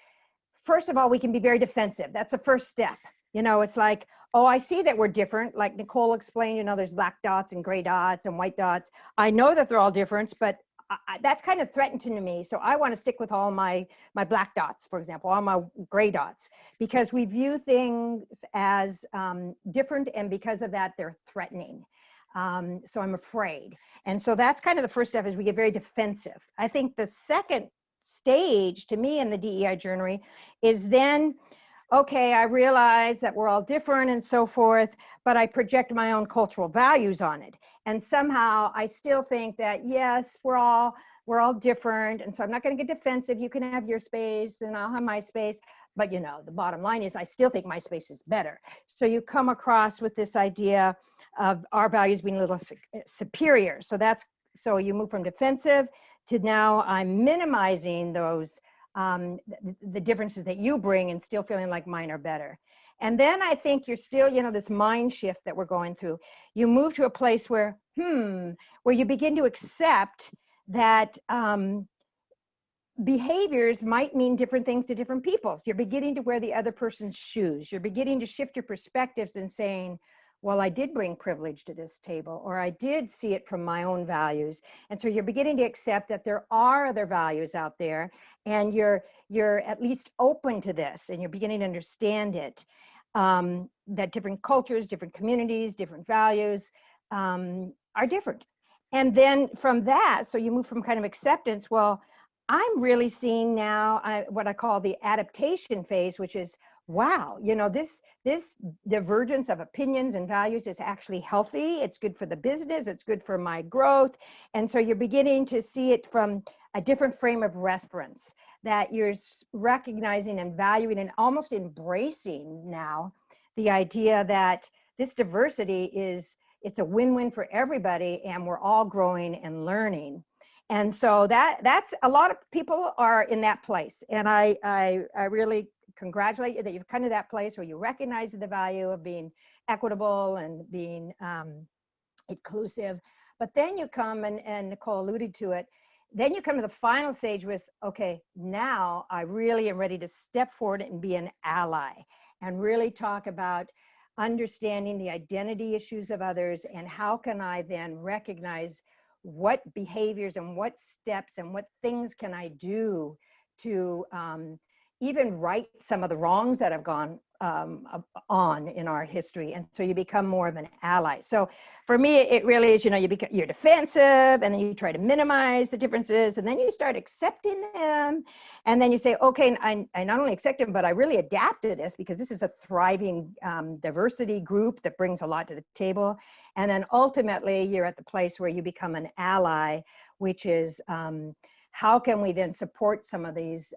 first of all, we can be very defensive. That's the first step. You know, it's like, oh, I see that we're different. Like Nicole explained, you know, there's black dots and gray dots and white dots. I know that they're all different, but that's kind of threatening to me. So I want to stick with all my black dots, for example, all my gray dots, because we view things as different. And because of that, they're threatening. So I'm afraid. And so that's kind of the first step, is we get very defensive. I think the second stage to me in the DEI journey is then, okay, I realize that we're all different and so forth, but I project my own cultural values on it. And somehow I still think that, yes, we're all different. And so I'm not going to get defensive. You can have your space and I'll have my space. But, you know, the bottom line is I still think my space is better. So you come across with this idea of our values being a little superior. So you move from defensive to now I'm minimizing those the differences that you bring and still feeling like mine are better. And then I think you're still, you know, this mind shift that we're going through. You move to a place where you begin to accept that behaviors might mean different things to different people. You're beginning to wear the other person's shoes. You're beginning to shift your perspectives and saying, well, I did bring privilege to this table, or I did see it from my own values. And so you're beginning to accept that there are other values out there, and you're at least open to this, and you're beginning to understand it, that different cultures, different communities, different values are different. And then from that, so you move from kind of acceptance, well, I'm really seeing now what I call the adaptation phase, which is, wow, you know, this divergence of opinions and values is actually healthy. It's good for the business. It's good for my growth. And so you're beginning to see it from a different frame of reference, that you're recognizing and valuing and almost embracing now the idea that this diversity it's a win-win for everybody, and we're all growing and learning. And so that's a lot of people are in that place. And I really congratulate you that you've come to that place where you recognize the value of being equitable and being inclusive. But then you come, and Nicole alluded to it, then you come to the final stage with, okay, now I really am ready to step forward and be an ally and really talk about understanding the identity issues of others, and how can I then recognize what behaviors and what steps and what things can I do to even right some of the wrongs that have gone on in our history. And so you become more of an ally. So for me, it really is, you're defensive, and then you try to minimize the differences, and then you start accepting them. And then you say, okay, I not only accept them, but I really adapt to this because this is a thriving diversity group that brings a lot to the table. And then ultimately you're at the place where you become an ally, which is, how can we then support some of these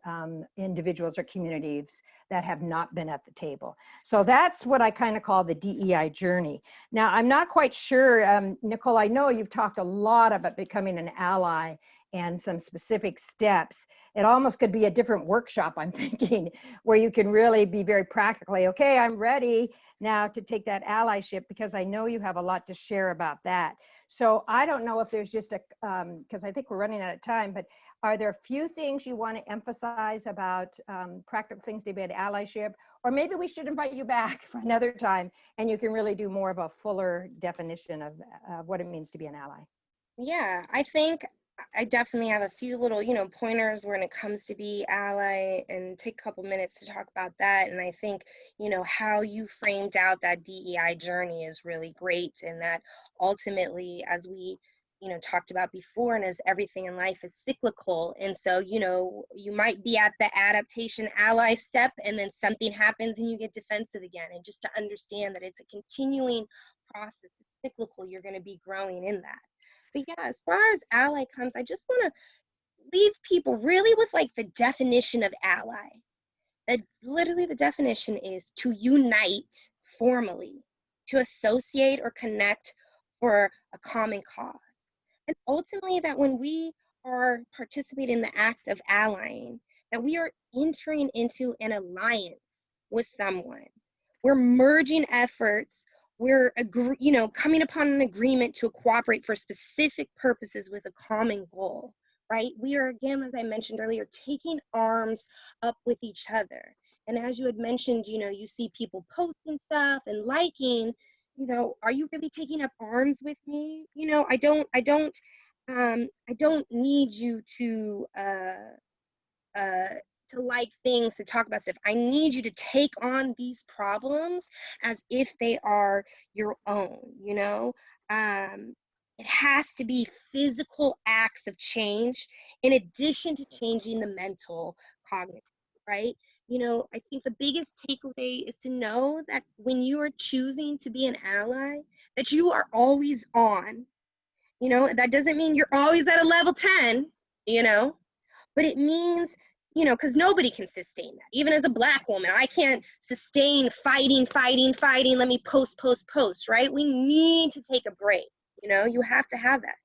individuals or communities that have not been at the table? So that's what I kind of call the DEI journey. Now, I'm not quite sure, Nicole, I know you've talked a lot about becoming an ally and some specific steps. It almost could be a different workshop, I'm thinking, where you can really be very practically, okay, I'm ready now to take that allyship, because I know you have a lot to share about that. So I don't know if there's just a, because I think we're running out of time, but are there a few things you want to emphasize about practical things to be an allyship? Or maybe we should invite you back for another time and you can really do more of a fuller definition of what it means to be an ally. Yeah, I think I definitely have a few little, pointers when it comes to be ally, and take a couple minutes to talk about that. And I think, how you framed out that DEI journey is really great. And that ultimately, as we, talked about before, and as everything in life is cyclical. And so, you might be at the adaptation ally step, and then something happens and you get defensive again. And just to understand that it's a continuing process, it's cyclical, you're going to be growing in that. But yeah, as far as ally comes, I just want to leave people really with like the definition of ally. That's literally the definition is to unite formally, to associate or connect for a common cause. And ultimately that when we are participating in the act of allying, that we are entering into an alliance with someone. We're merging efforts. We're coming upon an agreement to cooperate for specific purposes with a common goal, right? We are, again, as I mentioned earlier, taking arms up with each other. And as you had mentioned, you see people posting stuff and liking, are you really taking up arms with me? I don't need you to like things, to talk about stuff. I need you to take on these problems as if they are your own, it has to be physical acts of change in addition to changing the mental, cognitive, right? I think the biggest takeaway is to know that when you are choosing to be an ally, that you are always on. That doesn't mean you're always at a level 10, but it means, because nobody can sustain that. Even as a Black woman, I can't sustain fighting. Let me post, right? We need to take a break. You have to have that.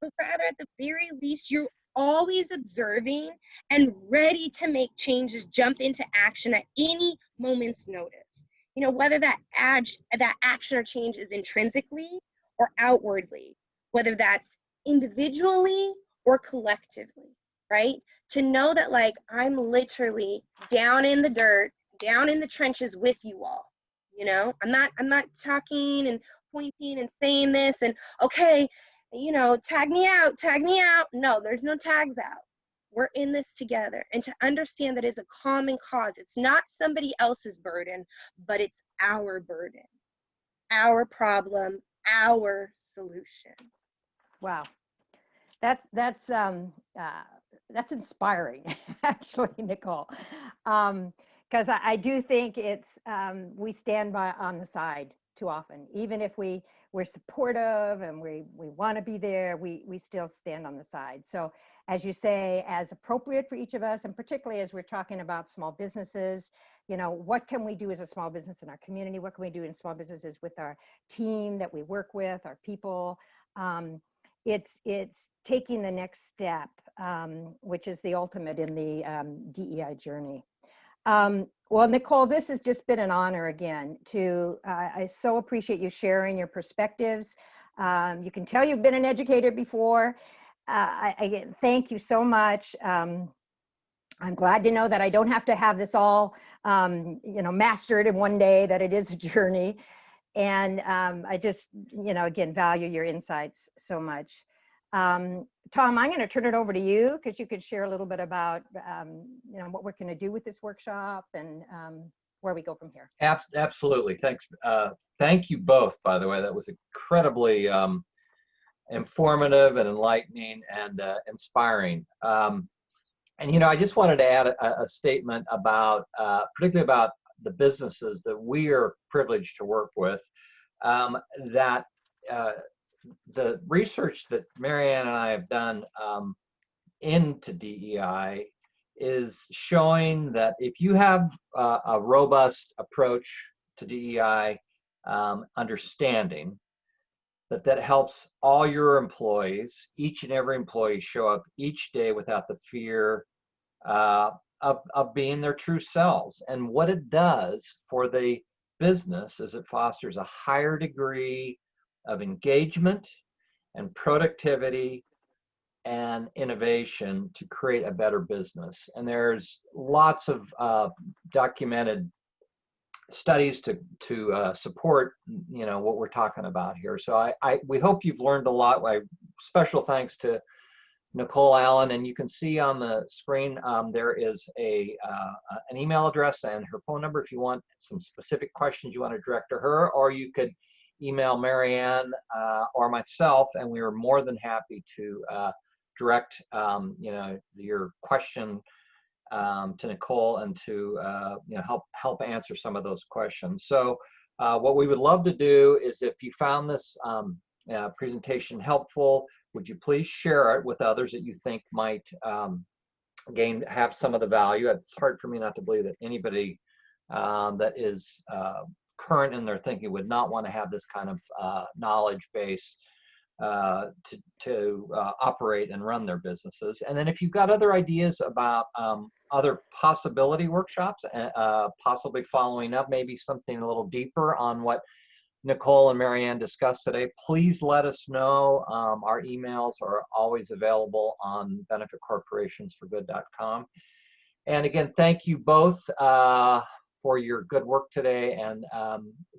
But rather, at the very least, you're always observing and ready to make changes, jump into action at any moment's notice. Whether that action or change is intrinsically or outwardly, whether that's individually or collectively, right? To know that, like, I'm literally down in the dirt, down in the trenches with you all. I'm not talking and pointing and saying this and, okay, tag me out. No, there's no tags out. We're in this together. And to understand that it's a common cause. It's not somebody else's burden, but it's our burden, our problem, our solution. Wow. That's inspiring, actually, Nicole, because I do think it's we stand by on the side too often. Even if we're supportive and we want to be there, we still stand on the side. So as you say, as appropriate for each of us, and particularly as we're talking about small businesses, what can we do as a small business in our community? What can we do in small businesses with our team that we work with, our people? It's taking the next step, which is the ultimate in the DEI journey. Well, Nicole, this has just been an honor again. I so appreciate you sharing your perspectives. You can tell you've been an educator before. again, thank you so much. I'm glad to know that I don't have to have this all, mastered in one day, that it is a journey. And I just, again, value your insights so much. Tom, I'm going to turn it over to you because you could share a little bit about, what we're going to do with this workshop and where we go from here. Absolutely. Thanks. Thank you both, by the way. That was incredibly informative and enlightening and inspiring. And I just wanted to add a statement about, particularly about the businesses that we are privileged to work with, that the research that Marianne and I have done into DEI is showing that if you have a robust approach to DEI understanding, that helps all your employees, each and every employee, show up each day without the fear of being their true selves. And what it does for the business is it fosters a higher degree of engagement and productivity and innovation to create a better business. And there's lots of documented studies to support what we're talking about here. So we hope you've learned a lot. Special thanks to Nicole Allen, and you can see on the screen there is an email address and her phone number if you want some specific questions you want to direct to her, or you could email Marianne or myself, and we are more than happy to direct your question to Nicole and to help answer some of those questions. So what we would love to do is, if you found this presentation helpful, would you please share it with others that you think might have some of the value? It's hard for me not to believe that anybody that is current in their thinking would not want to have this kind of knowledge base to operate and run their businesses. And then if you've got other ideas about other possibility workshops, possibly following up, maybe something a little deeper on what Nicole and Marianne discussed today, please let us know. Our emails are always available on benefitcorporationsforgood.com. And again, thank you both for your good work today, and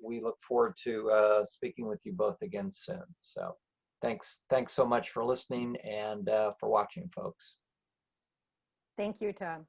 we look forward to speaking with you both again soon. So thanks so much for listening and for watching, folks. Thank you, Tom.